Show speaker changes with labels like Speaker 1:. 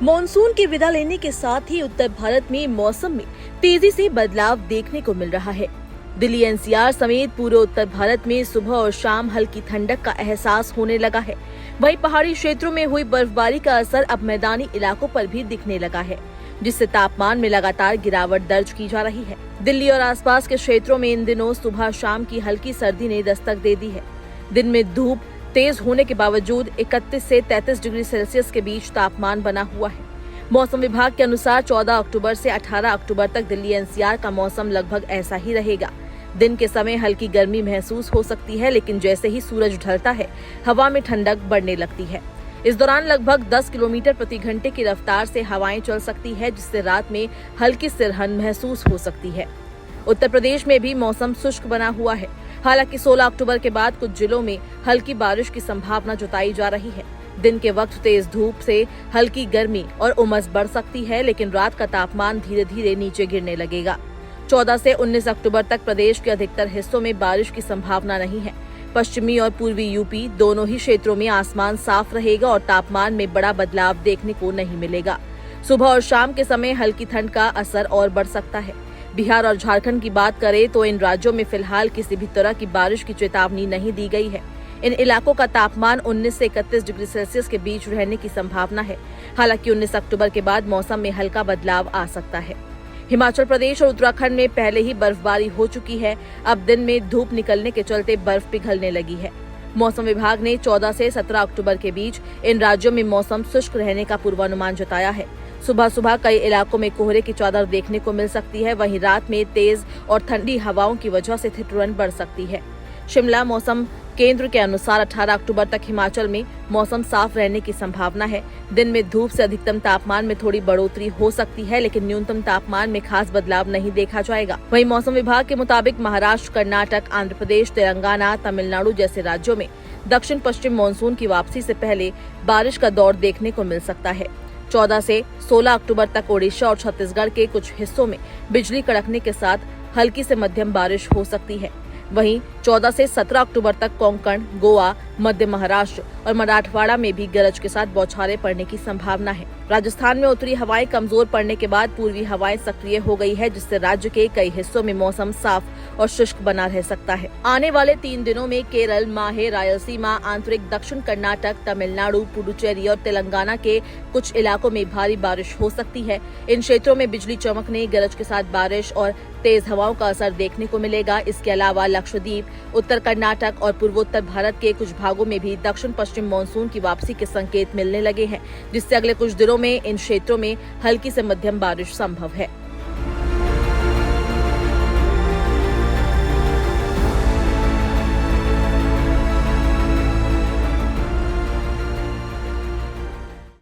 Speaker 1: Monsoon की विदा लेने के साथ ही उत्तर भारत में मौसम में तेजी से बदलाव देखने को मिल रहा है। दिल्ली एनसीआर समेत पूरे उत्तर भारत में सुबह और शाम हल्की ठंडक का एहसास होने लगा है। वहीं पहाड़ी क्षेत्रों में हुई बर्फबारी का असर अब मैदानी इलाकों पर भी दिखने लगा है, जिससे तापमान में लगातार गिरावट दर्ज की जा रही है। दिल्ली और आसपास के क्षेत्रों में इन दिनों सुबह शाम की हल्की सर्दी ने दस्तक दे दी है। दिन में धूप तेज होने के बावजूद 31 से 33 डिग्री सेल्सियस के बीच तापमान बना हुआ है। मौसम विभाग के अनुसार 14 अक्टूबर से 18 अक्टूबर तक दिल्ली एनसीआर का मौसम लगभग ऐसा ही रहेगा। दिन के समय हल्की गर्मी महसूस हो सकती है, लेकिन जैसे ही सूरज ढलता है हवा में ठंडक बढ़ने लगती है। इस दौरान लगभग 10 किलोमीटर प्रति घंटे की रफ्तार से हवाएं चल सकती है, जिससे रात में हल्की सिरहन महसूस हो सकती है। उत्तर प्रदेश में भी मौसम शुष्क बना हुआ है। हालांकि 16 अक्टूबर के बाद कुछ जिलों में हल्की बारिश की संभावना जताई जा रही है। दिन के वक्त तेज धूप से हल्की गर्मी और उमस बढ़ सकती है, लेकिन रात का तापमान धीरे धीरे नीचे गिरने लगेगा। 14 से 19 अक्टूबर तक प्रदेश के अधिकतर हिस्सों में बारिश की संभावना नहीं है। पश्चिमी और पूर्वी यूपी दोनों ही क्षेत्रों में आसमान साफ रहेगा और तापमान में बड़ा बदलाव देखने को नहीं मिलेगा। सुबह और शाम के समय हल्की ठंड का असर और बढ़ सकता है। बिहार और झारखंड की बात करें तो इन राज्यों में फिलहाल किसी भी तरह की बारिश की चेतावनी नहीं दी गई है। इन इलाकों का तापमान 19 से 31 डिग्री सेल्सियस के बीच रहने की संभावना है। हालांकि 19 अक्टूबर के बाद मौसम में हल्का बदलाव आ सकता है। हिमाचल प्रदेश और उत्तराखंड में पहले ही बर्फबारी हो चुकी है। अब दिन में धूप निकलने के चलते बर्फ पिघलने लगी है। मौसम विभाग ने 14 से 17 अक्टूबर के बीच इन राज्यों में मौसम शुष्क रहने का पूर्वानुमान जताया है। सुबह सुबह कई इलाकों में कोहरे की चादर देखने को मिल सकती है। वहीं रात में तेज और ठंडी हवाओं की वजह से ठिठुरन बढ़ सकती है। शिमला मौसम केंद्र के अनुसार 18 अक्टूबर तक हिमाचल में मौसम साफ रहने की संभावना है। दिन में धूप से अधिकतम तापमान में थोड़ी बढ़ोतरी हो सकती है, लेकिन न्यूनतम तापमान में खास बदलाव नहीं देखा जाएगा। वहीं मौसम विभाग के मुताबिक महाराष्ट्र, कर्नाटक, आंध्र प्रदेश, तेलंगाना, तमिलनाडु जैसे राज्यों में दक्षिण पश्चिम मानसून की वापसी से पहले बारिश का दौर देखने को मिल सकता है। 14 से 16 अक्टूबर तक ओडिशा और छत्तीसगढ़ के कुछ हिस्सों में बिजली कड़कने के साथ हल्की से मध्यम बारिश हो सकती है। वहीं 14 से 17 अक्टूबर तक कोंकण, गोवा, मध्य महाराष्ट्र और मराठवाड़ा में भी गरज के साथ बौछारें पड़ने की संभावना है। राजस्थान में उत्तरी हवाएं कमजोर पड़ने के बाद पूर्वी हवाएं सक्रिय हो गई है, जिससे राज्य के कई हिस्सों में मौसम साफ और शुष्क बना रह सकता है। आने वाले 3 दिनों में केरल, माहे, रायलसीमा, आंतरिक दक्षिण कर्नाटक, तमिलनाडु, पुडुचेरी और तेलंगाना के कुछ इलाकों में भारी बारिश हो सकती है। इन क्षेत्रों में बिजली चमकने, गरज के साथ बारिश और तेज हवाओं का असर देखने को मिलेगा। इसके अलावा लक्षद्वीप, उत्तर कर्नाटक और पूर्वोत्तर भारत के कुछ भागों में भी दक्षिण पश्चिम मानसून की वापसी के संकेत मिलने लगे हैं, जिससे अगले कुछ दिनों में इन क्षेत्रों में हल्की से मध्यम बारिश संभव है।